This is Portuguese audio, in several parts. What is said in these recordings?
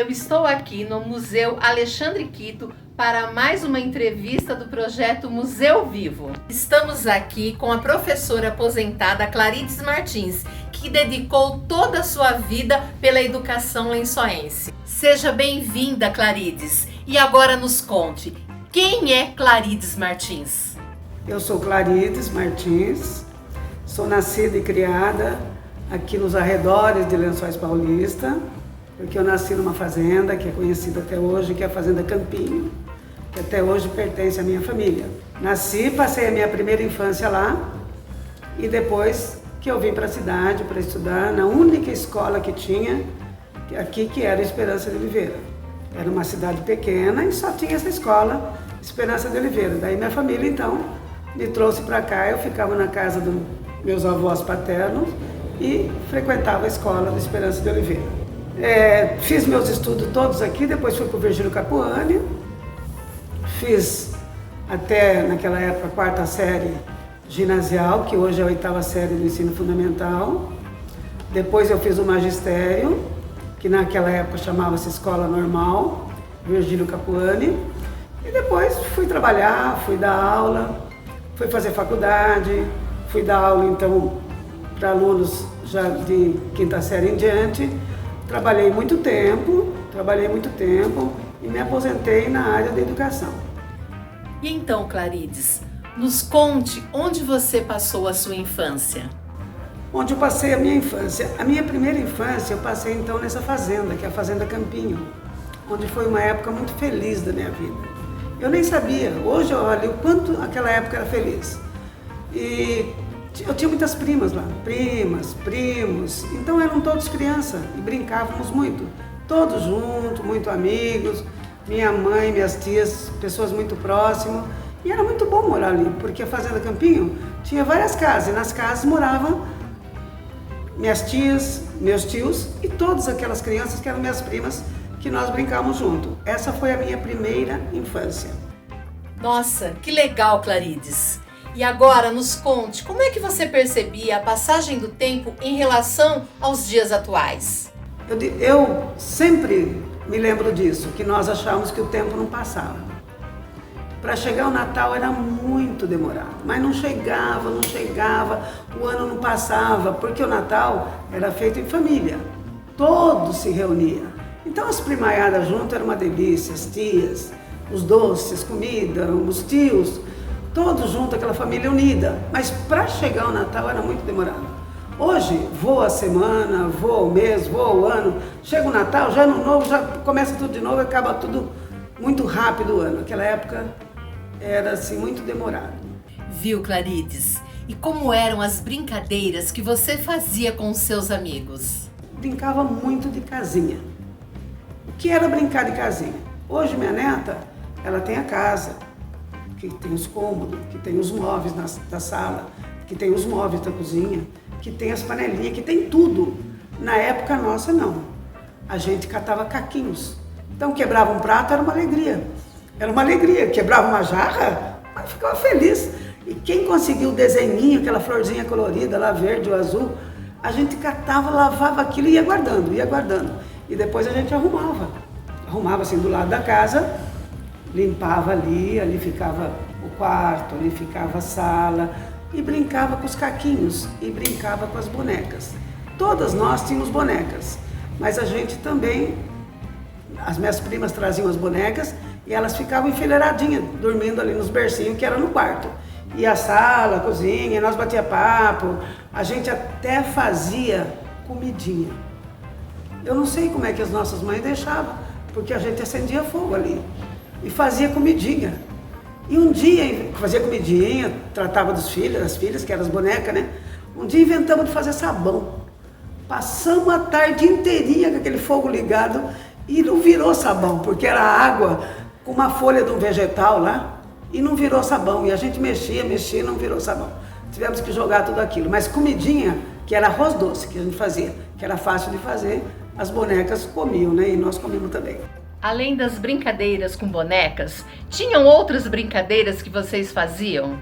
eu estou aqui no Museu Alexandre Quito para mais uma entrevista do projeto Museu Vivo. Estamos aqui com a professora aposentada Clarides Martins, que dedicou toda a sua vida pela educação lençoense. Seja bem-vinda, Clarides, e agora nos conte, quem é Clarides Martins? Eu sou Clarides Martins, sou nascida e criada aqui nos arredores de Lençóis Paulista, porque eu nasci numa fazenda que é conhecida até hoje, que é a Fazenda Campinho, que até hoje pertence à minha família. Nasci, passei a minha primeira infância lá e depois que eu vim para a cidade para estudar na única escola que tinha aqui, que era Esperança de Oliveira. Era uma cidade pequena e só tinha essa escola, Esperança de Oliveira. Daí minha família então me trouxe para cá, eu ficava na casa dos meus avós paternos e frequentava a escola da Esperança de Oliveira. Fiz meus estudos todos aqui, depois fui para o Virgílio Capuani, fiz até naquela época a quarta série ginasial, que hoje é a oitava série do ensino fundamental. Depois eu fiz o magistério, que naquela época chamava-se Escola Normal, Virgílio Capuani. E depois fui trabalhar, fui dar aula, fui fazer faculdade, fui dar aula então para alunos já de quinta série em diante. Trabalhei muito tempo e me aposentei na área da educação. E então, Clarides, nos conte onde você passou a sua infância. Onde eu passei a minha infância? A minha primeira infância eu passei então nessa fazenda, que é a Fazenda Campinho, onde foi uma época muito feliz da minha vida. Eu nem sabia, hoje eu olho o quanto aquela época era feliz. E eu tinha muitas primas lá, primas, primos, então eram todos crianças e brincávamos muito, todos juntos, muito amigos, minha mãe, minhas tias, pessoas muito próximas, e era muito bom morar ali, porque a Fazenda Campinho tinha várias casas, e nas casas moravam minhas tias, meus tios e todas aquelas crianças que eram minhas primas, que nós brincávamos junto. Essa foi a minha primeira infância. Nossa, que legal, Clarides! E agora nos conte, como é que você percebia a passagem do tempo em relação aos dias atuais? Eu sempre me lembro disso, que nós achávamos que o tempo não passava. Para chegar o Natal era muito demorado, mas não chegava, o ano não passava, porque o Natal era feito em família, todos se reuniam. Então as primaiadas juntas era uma delícia, as tias, os doces, comida, os tios, todos juntos, aquela família unida. Mas para chegar o Natal era muito demorado. Hoje, voa a semana, voa o mês, voa o ano, chega o Natal, já no novo, já começa tudo de novo e acaba tudo muito rápido o ano. Aquela época era assim, muito demorado. Viu, Clarides? E como eram as brincadeiras que você fazia com os seus amigos? Brincava muito de casinha. O que era brincar de casinha? Hoje minha neta, ela tem a casa, que tem os cômodos, que tem os móveis da sala, que tem os móveis da cozinha, que tem as panelinhas, que tem tudo. Na época nossa, não. A gente catava caquinhos. Então quebrava um prato, era uma alegria. Era uma alegria. Quebrava uma jarra, mas ficava feliz. E quem conseguiu o desenhinho, aquela florzinha colorida lá, verde ou azul, a gente catava, lavava aquilo e ia guardando, ia guardando. E depois a gente arrumava. Arrumava assim do lado da casa, limpava ali ficava o quarto, ali ficava a sala e brincava com os caquinhos e brincava com as bonecas. Todas nós tínhamos bonecas, mas a gente também, as minhas primas traziam as bonecas e elas ficavam enfileiradinhas, dormindo ali nos bercinhos que era no quarto. E a sala, a cozinha, nós batia papo, a gente até fazia comidinha. Eu não sei como é que as nossas mães deixavam, porque a gente acendia fogo ali e fazia comidinha. E um dia, fazia comidinha, tratava dos filhos, das filhas, que eram as bonecas, né? Um dia inventamos de fazer sabão. Passamos a tarde inteirinha com aquele fogo ligado e não virou sabão, porque era água com uma folha de um vegetal lá e não virou sabão. E a gente mexia e não virou sabão. Tivemos que jogar tudo aquilo. Mas comidinha, que era arroz doce que a gente fazia, que era fácil de fazer, as bonecas comiam, né? E nós comíamos também. Além das brincadeiras com bonecas, tinham outras brincadeiras que vocês faziam?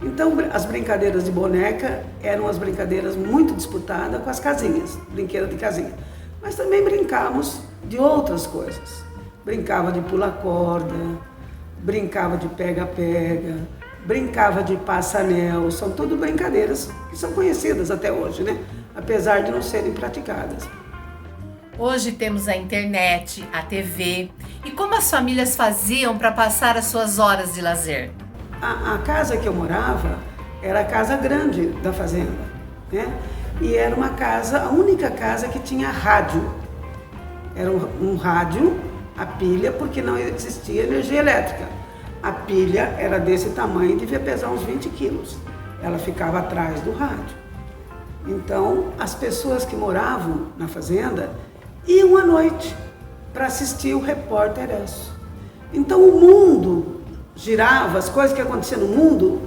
Então, as brincadeiras de boneca eram as brincadeiras muito disputadas com as casinhas, brinquedo de casinha. Mas também brincamos de outras coisas. Brincava de pula-corda, brincava de pega-pega, brincava de passa-anel. São tudo brincadeiras que são conhecidas até hoje, né? Apesar de não serem praticadas. Hoje temos a internet, a TV. E como as famílias faziam para passar as suas horas de lazer? A casa que eu morava era a casa grande da fazenda, né? E era uma casa, a única casa que tinha rádio. Era um rádio, a pilha, porque não existia energia elétrica. A pilha era desse tamanho e devia pesar uns 20 quilos. Ela ficava atrás do rádio. Então, as pessoas que moravam na fazenda iam à noite para assistir o Repórter Esso. Então, o mundo girava, as coisas que aconteciam no mundo,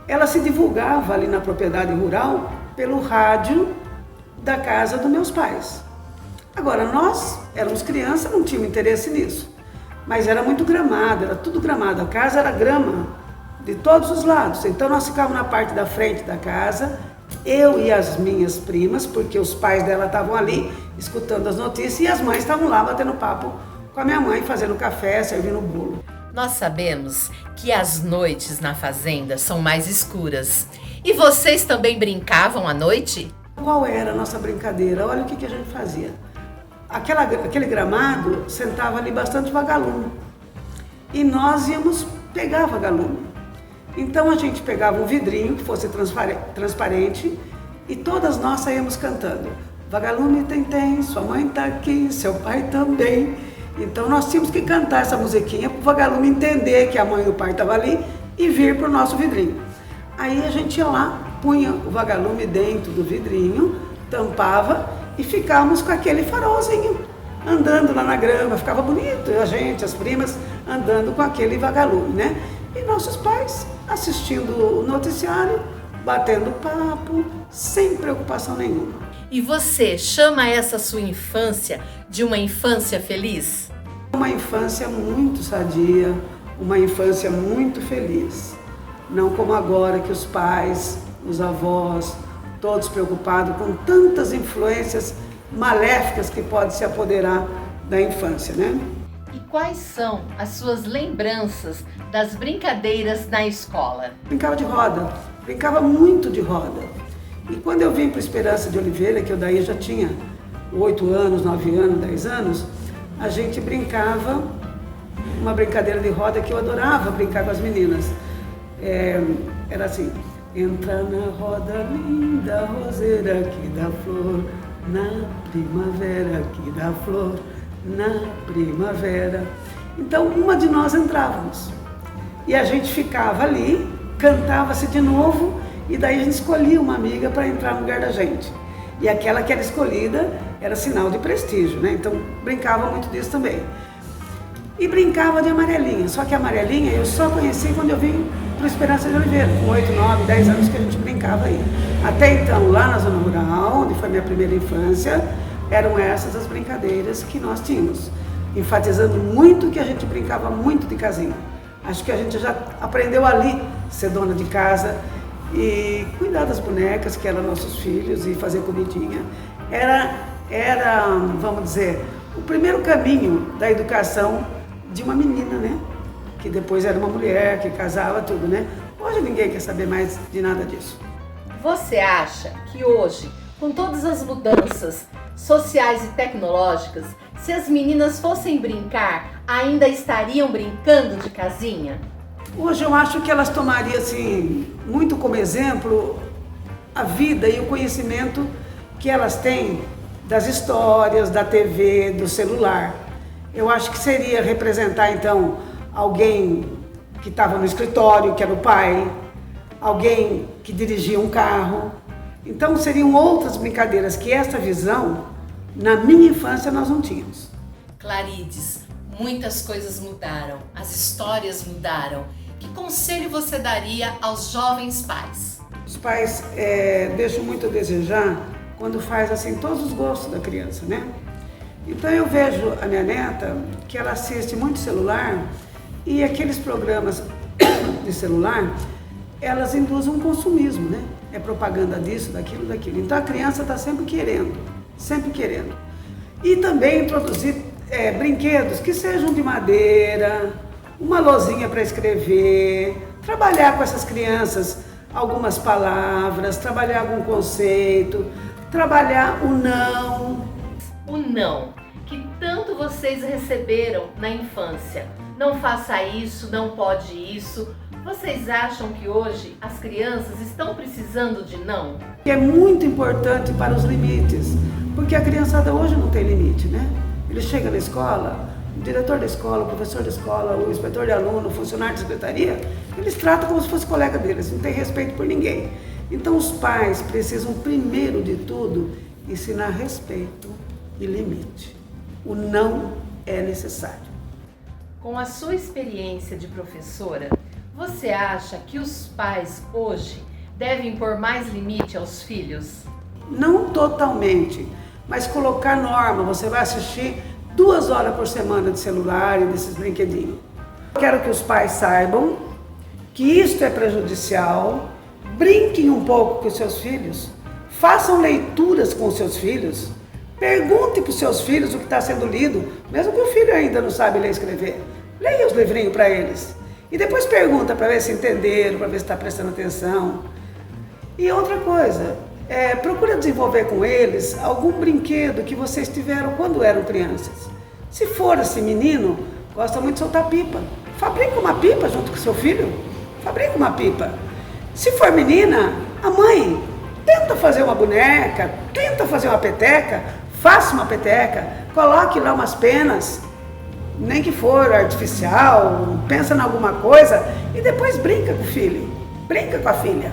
ela se divulgava ali na propriedade rural pelo rádio da casa dos meus pais. Agora, nós éramos crianças, não tínhamos interesse nisso, mas era muito gramado, era tudo gramado, a casa era grama de todos os lados. Então, nós ficávamos na parte da frente da casa, eu e as minhas primas, porque os pais dela estavam ali escutando as notícias e as mães estavam lá batendo papo com a minha mãe, fazendo café, servindo bolo. Nós sabemos que as noites na fazenda são mais escuras. E vocês também brincavam à noite? Qual era a nossa brincadeira? Olha o que a gente fazia. Aquele gramado, sentava ali bastante vagalume. E nós íamos pegar vagalume. Então a gente pegava um vidrinho que fosse transparente e todas nós saíamos cantando. Vagalume tem, sua mãe tá aqui, seu pai também. Então nós tínhamos que cantar essa musiquinha para o vagalume entender que a mãe e o pai estavam ali e vir para o nosso vidrinho. Aí a gente ia lá, punha o vagalume dentro do vidrinho, tampava e ficávamos com aquele farolzinho, andando lá na grama, ficava bonito, a gente, as primas, andando com aquele vagalume, né? E nossos pais assistindo o noticiário, batendo papo, sem preocupação nenhuma. E você chama essa sua infância de uma infância feliz? Uma infância muito sadia, uma infância muito feliz. Não como agora que os pais, os avós, todos preocupados com tantas influências maléficas que podem se apoderar da infância, né? E quais são as suas lembranças das brincadeiras na escola? Brincava de roda, brincava muito de roda. E quando eu vim para Esperança de Oliveira, que eu daí já tinha 8 anos, 9 anos, 10 anos, a gente brincava uma brincadeira de roda que eu adorava brincar com as meninas. Era assim: entra na roda linda, roseira que dá flor, na primavera que dá flor, na primavera. Então, uma de nós entrávamos e a gente ficava ali, cantava-se de novo e daí a gente escolhia uma amiga para entrar no lugar da gente. E aquela que era escolhida era sinal de prestígio, né? Então, brincava muito disso também. E brincava de amarelinha, só que a amarelinha eu só conheci quando eu vim para Esperança de Oliveira, com 8, 9, 10 anos que a gente brincava aí. Até então, lá na zona rural, onde foi minha primeira infância, eram essas as brincadeiras que nós tínhamos, enfatizando muito que a gente brincava muito de casinha. Acho que a gente já aprendeu ali ser dona de casa e cuidar das bonecas, que eram nossos filhos, e fazer comidinha. Era, vamos dizer, o primeiro caminho da educação de uma menina, né? Que depois era uma mulher, que casava, tudo, né? Hoje ninguém quer saber mais de nada disso. Você acha que hoje, com todas as mudanças sociais e tecnológicas, se as meninas fossem brincar, ainda estariam brincando de casinha? Hoje eu acho que elas tomariam, assim, muito como exemplo a vida e o conhecimento que elas têm das histórias, da TV, do celular. Eu acho que seria representar, então, alguém que estava no escritório, que era o pai, alguém que dirigia um carro. Então, seriam outras brincadeiras que essa visão, na minha infância, nós não tínhamos. Clarides, muitas coisas mudaram, as histórias mudaram. Que conselho você daria aos jovens pais? Os pais deixam muito a desejar quando faz assim todos os gostos da criança, né? Então eu vejo a minha neta que ela assiste muito celular e aqueles programas de celular, elas induzem um consumismo, né? É propaganda disso, daquilo. Então a criança está sempre querendo. E também introduzir brinquedos que sejam de madeira, uma lousinha para escrever, trabalhar com essas crianças algumas palavras, trabalhar algum conceito, trabalhar o não. O não, que tanto vocês receberam na infância. Não faça isso, não pode isso. Vocês acham que hoje as crianças estão precisando de não? É muito importante para os limites, porque a criançada hoje não tem limite, né? Ele chega na escola, o diretor da escola, o professor da escola, o inspetor de aluno, o funcionário de secretaria, eles tratam como se fosse colega deles, não tem respeito por ninguém. Então os pais precisam, primeiro de tudo, ensinar respeito e limite. O não é necessário. Com a sua experiência de professora, você acha que os pais hoje devem pôr mais limite aos filhos? Não totalmente, mas colocar norma. Você vai assistir 2 horas por semana de celular e desses brinquedinhos. Quero que os pais saibam que isto é prejudicial, brinquem um pouco com os seus filhos, façam leituras com os seus filhos, pergunte para os seus filhos o que está sendo lido, mesmo que o filho ainda não sabe ler e escrever. Leia os livrinhos para eles. E depois pergunta para ver se entenderam, para ver se está prestando atenção. E outra coisa, procura desenvolver com eles algum brinquedo que vocês tiveram quando eram crianças. Se for esse menino, gosta muito de soltar pipa. Fabrica uma pipa junto com seu filho. Fabrica uma pipa. Se for menina, a mãe tenta fazer uma boneca, tenta fazer uma peteca, faça uma peteca, coloque lá umas penas, nem que for artificial, pensa em alguma coisa e depois brinca com o filho, brinca com a filha.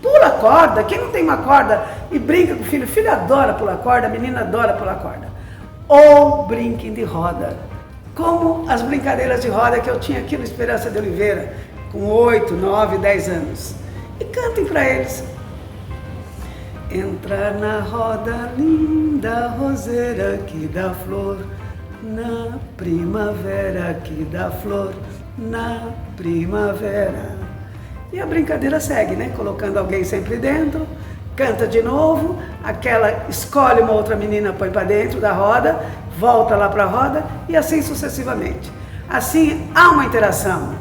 Pula corda, quem não tem uma corda e brinca com o filho adora pular corda, a menina adora pular corda. Ou brinquem de roda, como as brincadeiras de roda que eu tinha aqui no Esperança de Oliveira, com 8, 9, 10 anos. E cantem para eles. Entrar na roda linda, roseira que dá flor, na primavera que dá flor, na primavera. E a brincadeira segue, né? Colocando alguém sempre dentro, canta de novo, aquela escolhe uma outra menina, põe para dentro da roda, volta lá para a roda e assim sucessivamente. Assim há uma interação.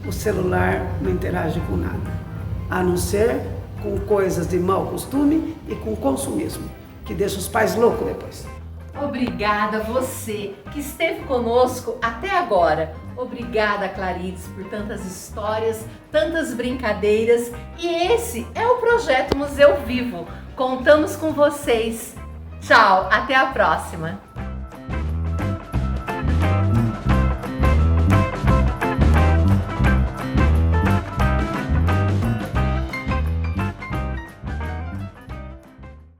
O celular não interage com nada, a não ser com coisas de mau costume e com consumismo, que deixa os pais loucos depois. Obrigada a você que esteve conosco até agora. Obrigada, Clarides, por tantas histórias, tantas brincadeiras. E esse é o projeto Museu Vivo. Contamos com vocês. Tchau, até a próxima.